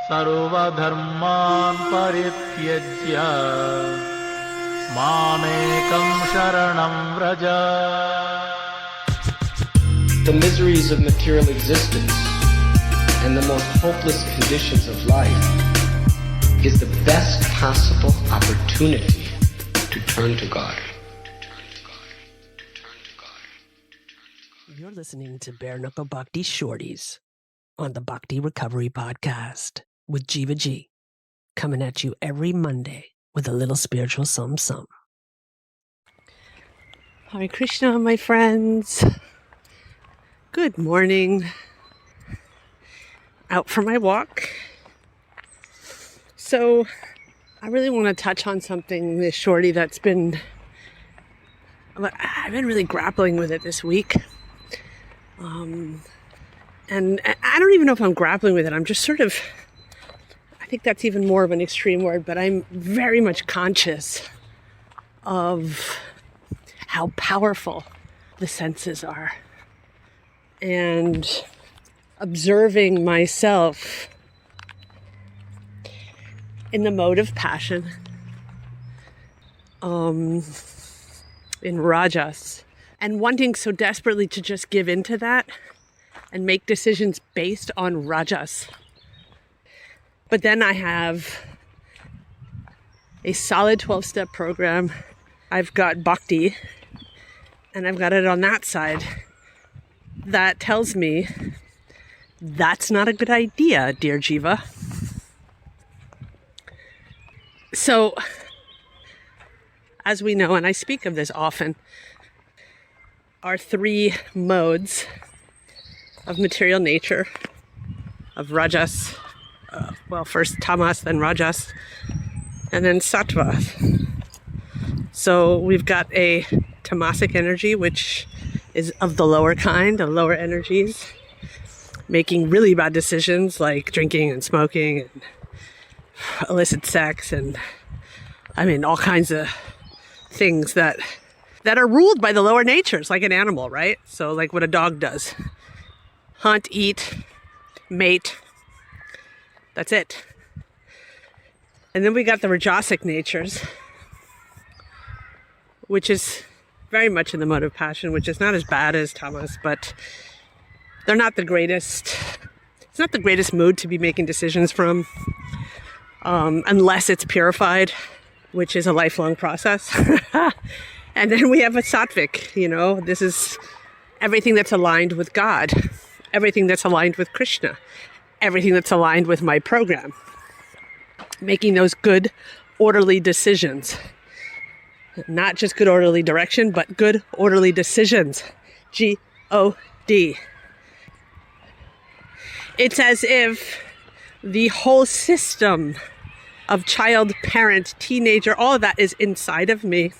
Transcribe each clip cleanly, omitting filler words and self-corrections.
सर्वधर्मान् परित्यज्य मामेकं शरणं Vraj. The miseries of material existence and the most hopeless conditions of life is the best possible opportunity to turn to God. You're listening to Bare Knuckle Bhakti Shorties on the Bhakti Recovery Podcast with Jiva G, coming at you every Monday with a little spiritual something. Hare Krishna, my friends. Good morning. Out for my walk. So, I really want to touch on something, this shorty I've been really grappling with it this week. And I don't even know if I'm grappling with it. I'm just sort of, I think that's even more of an extreme word, but I'm very much conscious of how powerful the senses are. And observing myself in the mode of passion, in rajas, and wanting so desperately to just give into that and make decisions based on rajas. But then I have a solid 12-step program. I've got Bhakti, and I've got it on that side. That tells me that's not a good idea, dear Jiva. So, as we know, and I speak of this often, our three modes of material nature, of rajas, first tamas, then rajas, and then sattva. So we've got a tamasic energy, which is of the lower kind, of lower energies, making really bad decisions like drinking and smoking and illicit sex and all kinds of things that are ruled by the lower natures, like an animal, right? So like what a dog does. Hunt, eat, mate. That's it. And then we got the rajasic natures, which is very much in the mode of passion, which is not as bad as tamas, but they're not the greatest. It's not the greatest mood to be making decisions from, unless it's purified, which is a lifelong process. And then we have a sattvic, this is everything that's aligned with God, everything that's aligned with Krishna, everything that's aligned with my program. Making those good, orderly decisions. Not just good, orderly direction, but good, orderly decisions. G-O-D. It's as if the whole system of child, parent, teenager, all of that is inside of me.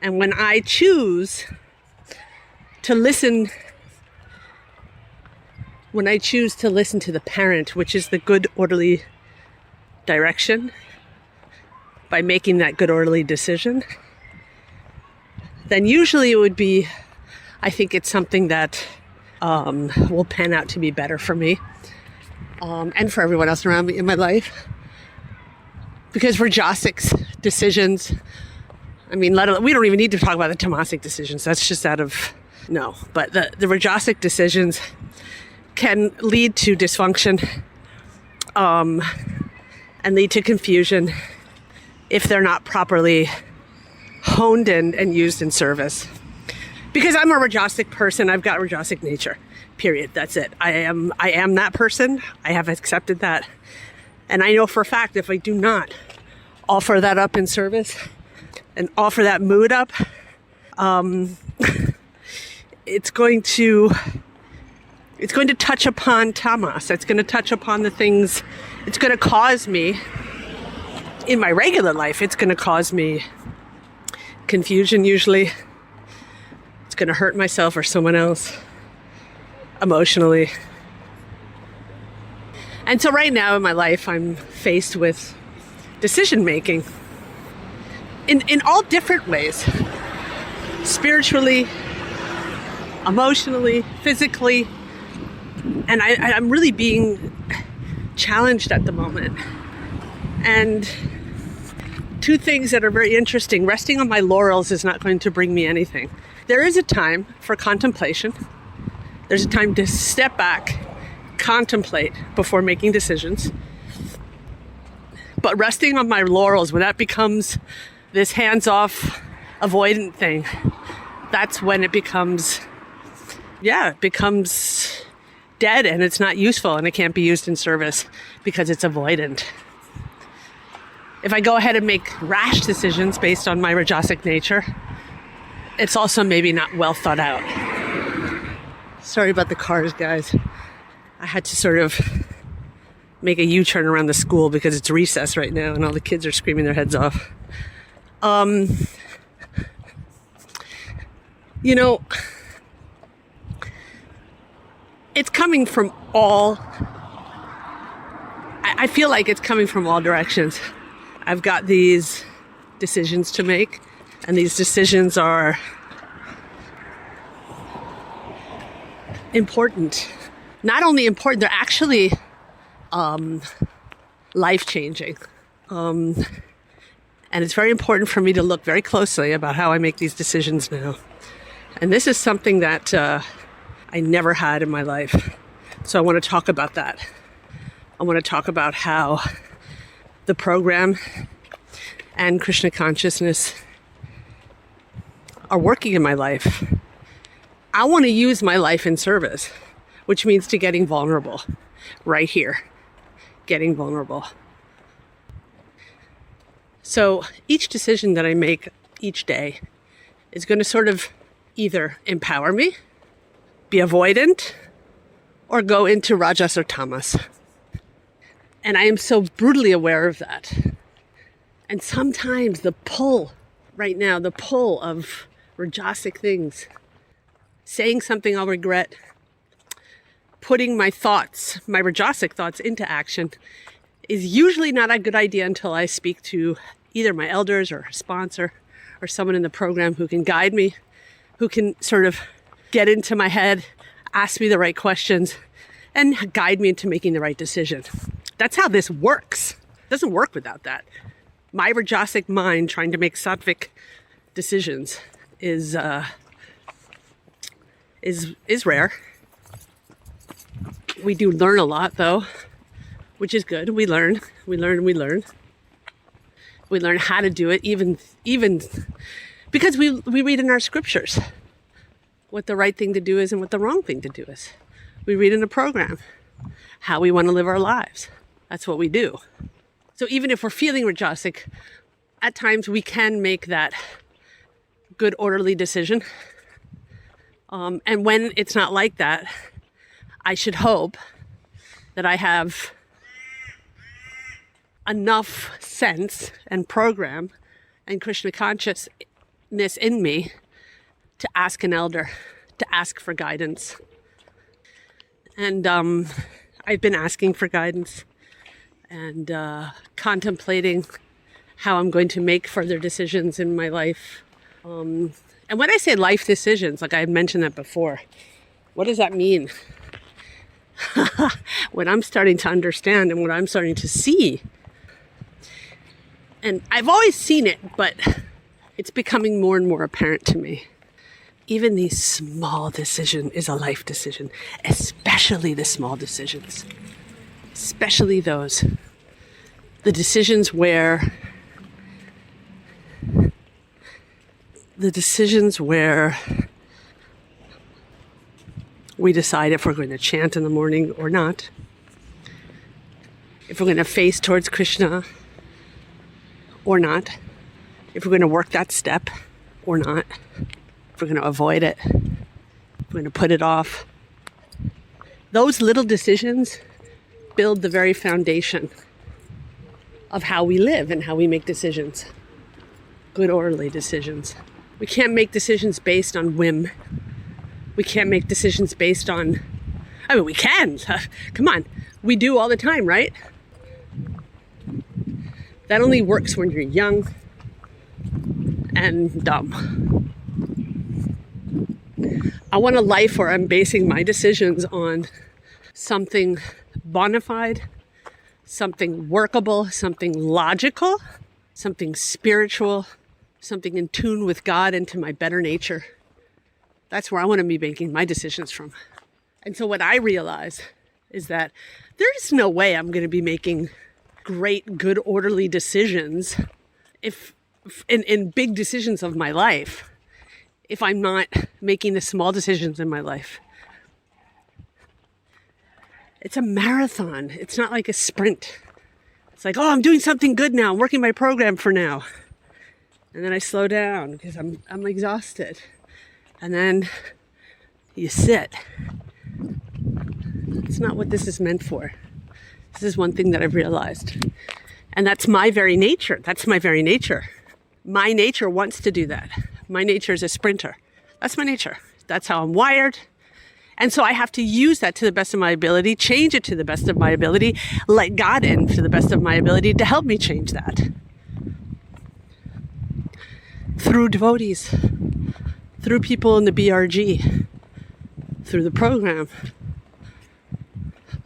And when I choose to listen to the parent, which is the good, orderly direction, by making that good, orderly decision, then usually it would be, I think it's something that will pan out to be better for me and for everyone else around me in my life. Because rajasic decisions, we don't even need to talk about the tamasic decisions. That's just but the rajasic decisions can lead to dysfunction and lead to confusion if they're not properly honed in and used in service. Because I'm a rajasic person, I've got rajasic nature, period. That's it. I am that person. I have accepted that. And I know for a fact if I do not offer that up in service and offer that mood up, it's going to touch upon tamas. It's going to touch upon the things. It's going to cause me, in my regular life, it's going to cause me confusion usually. It's going to hurt myself or someone else emotionally. And so right now in my life, I'm faced with decision making in all different ways. Spiritually, emotionally, physically. And I'm really being challenged at the moment. And two things that are very interesting. Resting on my laurels is not going to bring me anything. There is a time for contemplation. There's a time to step back, contemplate before making decisions. But resting on my laurels, when that becomes this hands-off, avoidant thing, that's when it becomes dead and it's not useful and it can't be used in service because it's avoidant. If I go ahead and make rash decisions based on my Rajasic nature, it's also maybe not well thought out. Sorry about the cars, guys. I had to sort of make a U-turn around the school because it's recess right now and all the kids are screaming their heads off. You know, it's coming from I feel like it's coming from all directions. I've got these decisions to make, and these decisions are important. Not only important, they're actually life-changing. And it's very important for me to look very closely about how I make these decisions now. And this is something that I never had in my life. So I want to talk about that. I want to talk about how the program and Krishna consciousness are working in my life. I want to use my life in service, which means to getting vulnerable right here, getting vulnerable. So each decision that I make each day is going to sort of either empower me, be avoidant, or go into rajas or tamas. And I am so brutally aware of that. And sometimes the pull right now, the pull of rajasic things, saying something I'll regret, putting my thoughts, my rajasic thoughts into action is usually not a good idea until I speak to either my elders or a sponsor or someone in the program who can guide me, who can sort of get into my head, ask me the right questions, and guide me into making the right decision. That's how this works. It doesn't work without that. My Rajasic mind trying to make sattvic decisions is rare. We do learn a lot though, which is good. We learn. We learn how to do it, even because we read in our scriptures what the right thing to do is and what the wrong thing to do is. We read in a program how we want to live our lives. That's what we do. So even if we're feeling Rajasic, at times we can make that good orderly decision. And when it's not like that, I should hope that I have enough sense and program and Krishna consciousness in me to ask an elder, to ask for guidance. And I've been asking for guidance and contemplating how I'm going to make further decisions in my life. And when I say life decisions, like I had mentioned that before, what does that mean? What I'm starting to understand and what I'm starting to see. And I've always seen it, but it's becoming more and more apparent to me. Even the small decision is a life decision, especially the small decisions. Especially those. The decisions where we decide if we're going to chant in the morning or not. If we're going to face towards Krishna or not. If we're going to work that step or not. If we're going to avoid it. If we're going to put it off. Those little decisions build the very foundation of how we live and how we make decisions. Good orderly decisions. We can't make decisions based on whim. We can't make decisions based on... we can. Come on. We do all the time, right? That only works when you're young and dumb. I want a life where I'm basing my decisions on something bona fide, something workable, something logical, something spiritual, something in tune with God and to my better nature. That's where I want to be making my decisions from. And so what I realize is that there's no way I'm going to be making great, good, orderly decisions if in big decisions of my life, if I'm not making the small decisions in my life. It's a marathon. It's not like a sprint. It's like, oh, I'm doing something good now. I'm working my program for now. And then I slow down because I'm exhausted. And then you sit. It's not what this is meant for. This is one thing that I've realized. And that's my very nature. That's my very nature. My nature wants to do that. My nature is a sprinter. That's my nature. That's how I'm wired. And so I have to use that to the best of my ability, change it to the best of my ability, let God in to the best of my ability to help me change that. Through devotees, through people in the BRG, through the program.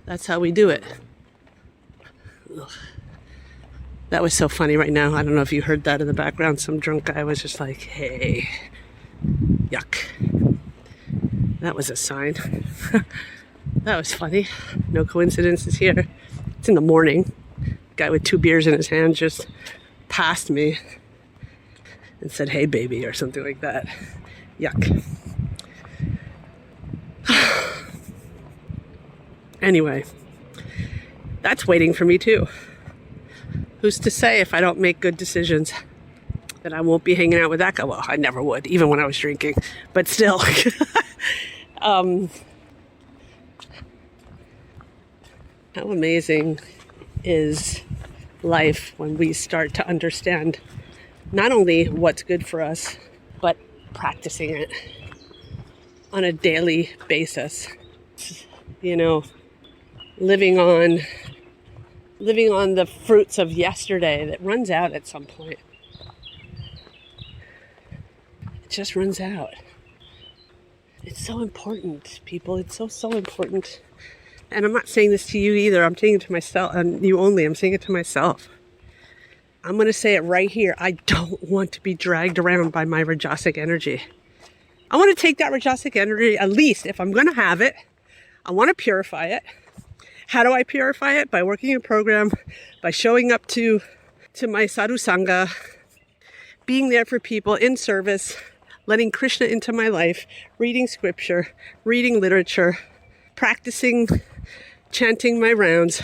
That's how we do it. Ugh. That was so funny right now. I don't know if you heard that in the background. Some drunk guy was just like, hey, yuck. That was a sign. That was funny. No coincidences here. It's in the morning. Guy with 2 beers in his hand just passed me and said, hey, baby, or something like that. Yuck. Anyway, that's waiting for me too. Who's to say if I don't make good decisions that I won't be hanging out with that guy? Well, I never would, even when I was drinking. But still. How amazing is life when we start to understand not only what's good for us, but practicing it on a daily basis. You know, living on the fruits of yesterday that runs out at some point. It just runs out. It's so important, people. It's so important. And I'm not saying this to you either. I'm saying it to myself, and you only. I'm saying it to myself. I'm going to say it right here. I don't want to be dragged around by my Rajasic energy. I want to take that Rajasic energy, at least if I'm going to have it, I want to purify it. How do I purify it? By working a program, by showing up to my sadhu sangha, being there for people in service, letting Krishna into my life, reading scripture, reading literature, practicing chanting my rounds,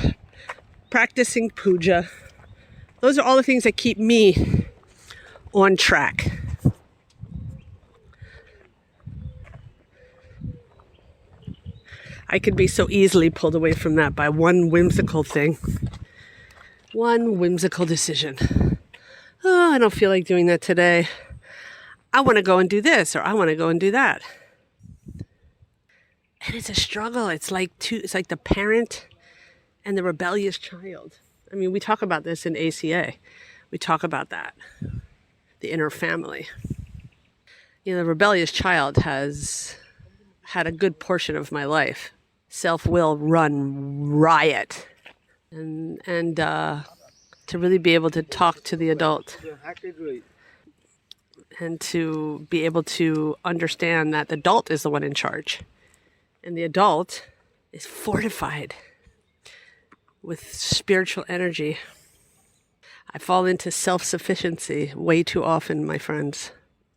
practicing puja. Those are all the things that keep me on track. I could be so easily pulled away from that by one whimsical thing. One whimsical decision. Oh, I don't feel like doing that today. I want to go and do this, or I want to go and do that. And it's a struggle. It's like the parent and the rebellious child. I mean, we talk about this in ACA. We talk about that. The inner family. You know, the rebellious child has had a good portion of my life. Self-will run riot. And to really be able to talk to the adult. And to be able to understand that the adult is the one in charge. And the adult is fortified with spiritual energy. I fall into self-sufficiency way too often, my friends,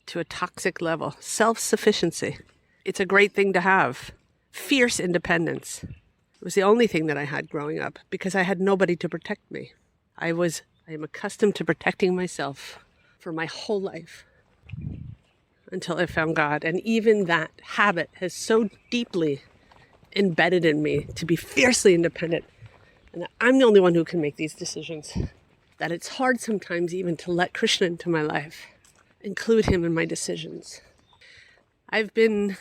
to a toxic level. Self-sufficiency. It's a great thing to have. Fierce independence. It was the only thing that I had growing up because I had nobody to protect me. I am accustomed to protecting myself for my whole life until I found God. And even that habit has so deeply embedded in me to be fiercely independent. And that I'm the only one who can make these decisions. That it's hard sometimes even to let Krishna into my life. Include him in my decisions. I've been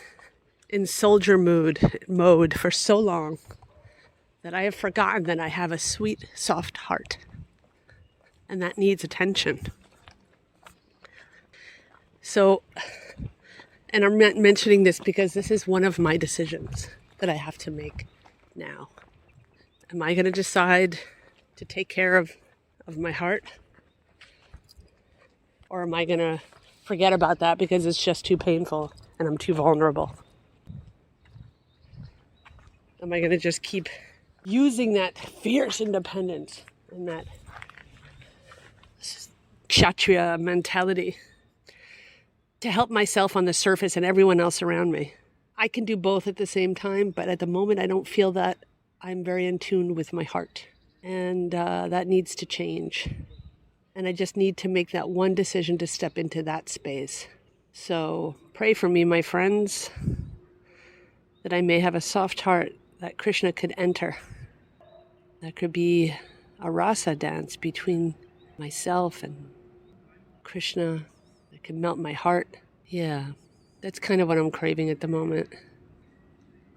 in soldier mode for so long that I have forgotten that I have a sweet, soft heart. And that needs attention. So, and I'm mentioning this because this is one of my decisions that I have to make now. Am I going to decide to take care of my heart? Or am I going to forget about that because it's just too painful and I'm too vulnerable? Am I going to just keep using that fierce independence and that Kshatriya mentality to help myself on the surface and everyone else around me? I can do both at the same time, but at the moment I don't feel that I'm very in tune with my heart. And that needs to change. And I just need to make that one decision to step into that space. So pray for me, my friends, that I may have a soft heart that Krishna could enter. That could be a rasa dance between myself and Krishna. That could melt my heart. Yeah, that's kind of what I'm craving at the moment.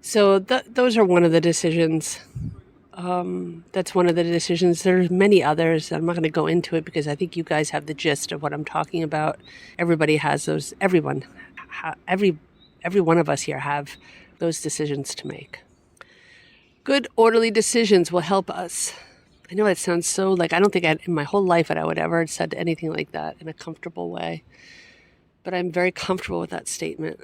So those are one of the decisions. That's one of the decisions. There's many others. I'm not going to go into it because I think you guys have the gist of what I'm talking about. Everybody has those. Every one of us here have those decisions to make. Good, orderly decisions will help us. I know it sounds so like, I don't think in my whole life that I would ever have said anything like that in a comfortable way. But I'm very comfortable with that statement.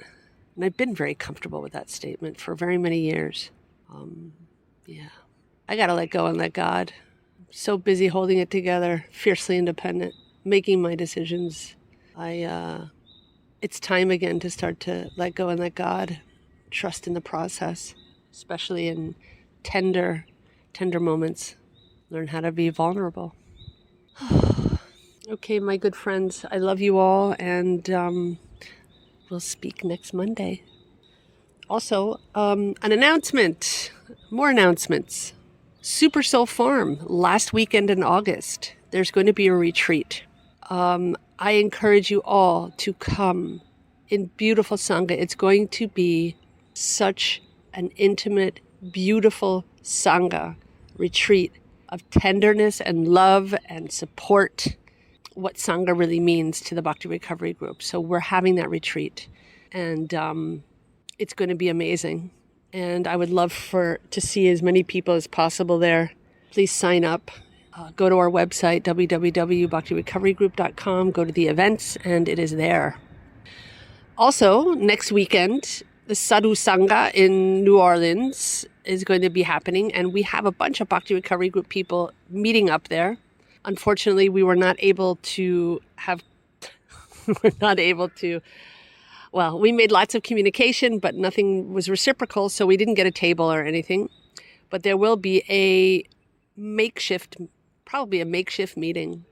And I've been very comfortable with that statement for very many years. Yeah. I got to let go and let God. I'm so busy holding it together, fiercely independent, making my decisions. It's time again to start to let go and let God, trust in the process, especially in tender moments. Learn how to be vulnerable. Okay, my good friends, I love you all, and we'll speak next Monday. Also, an announcement, more announcements. Super Soul Farm, last weekend in August, there's going to be a retreat. I encourage you all to come in beautiful Sangha. It's going to be such an intimate, beautiful Sangha retreat of tenderness and love and support, what Sangha really means to the Bhakti Recovery Group. So we're having that retreat, and it's going to be amazing. And I would love to see as many people as possible there. Please sign up. Go to our website, www.bhaktirecoverygroup.com. Go to the events, and it is there. Also, next weekend, the Sadhu Sangha in New Orleans is going to be happening, and we have a bunch of Bhakti Recovery Group people meeting up there. Unfortunately, we were not able to well, we made lots of communication, but nothing was reciprocal, so we didn't get a table or anything. But there will be probably a makeshift meeting.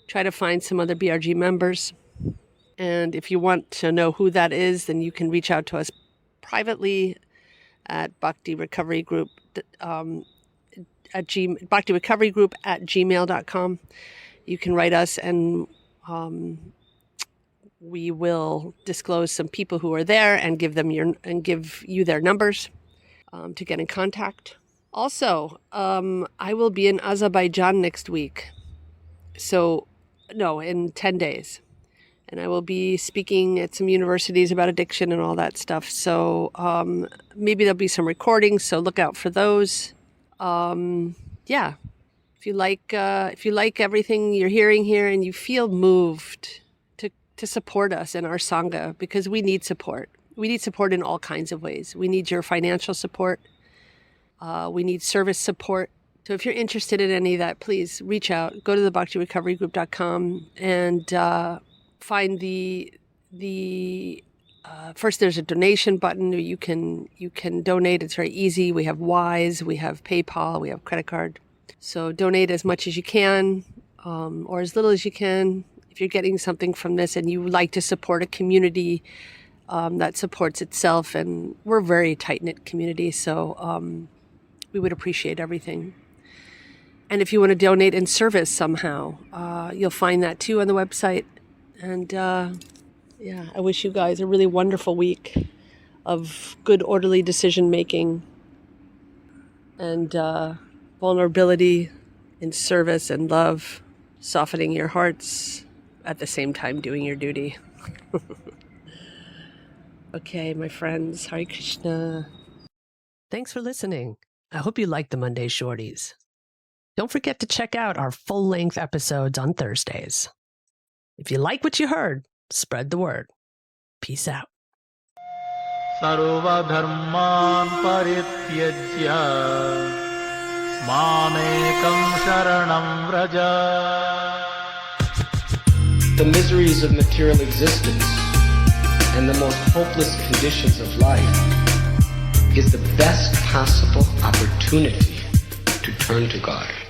Try to find some other BRG members. And if you want to know who that is, then you can reach out to us privately at Bhakti Recovery Group, Bhakti Recovery Group at gmail.com. You can write us, and we will disclose some people who are there and give you their numbers to get in contact. Also, I will be in Azerbaijan next week. In 10 days. And I will be speaking at some universities about addiction and all that stuff. So maybe there'll be some recordings, so look out for those. Yeah. If you like everything you're hearing here and you feel moved to support us in our Sangha, because we need support. We need support in all kinds of ways. We need your financial support. We need service support. So if you're interested in any of that, please reach out. Go to the bhaktirecoverygroup.com and find first there's a donation button. You can donate. It's very easy. We have Wise, we have PayPal, we have credit card. So donate as much as you can, or as little as you can. If you're getting something from this and you like to support a community that supports itself, and we're a very tight-knit community, so we would appreciate everything. And if you want to donate in service somehow, you'll find that too on the website. And I wish you guys a really wonderful week of good, orderly decision-making and vulnerability in service and love, softening your hearts, at the same time doing your duty. Okay, my friends, Hare Krishna. Thanks for listening. I hope you liked the Monday Shorties. Don't forget to check out our full-length episodes on Thursdays. If you like what you heard, spread the word. Peace out. सर्वधर्मान् परित्यज्य मामेकं शरणं Vraj. The miseries of material existence and the most hopeless conditions of life is the best possible opportunity to turn to God.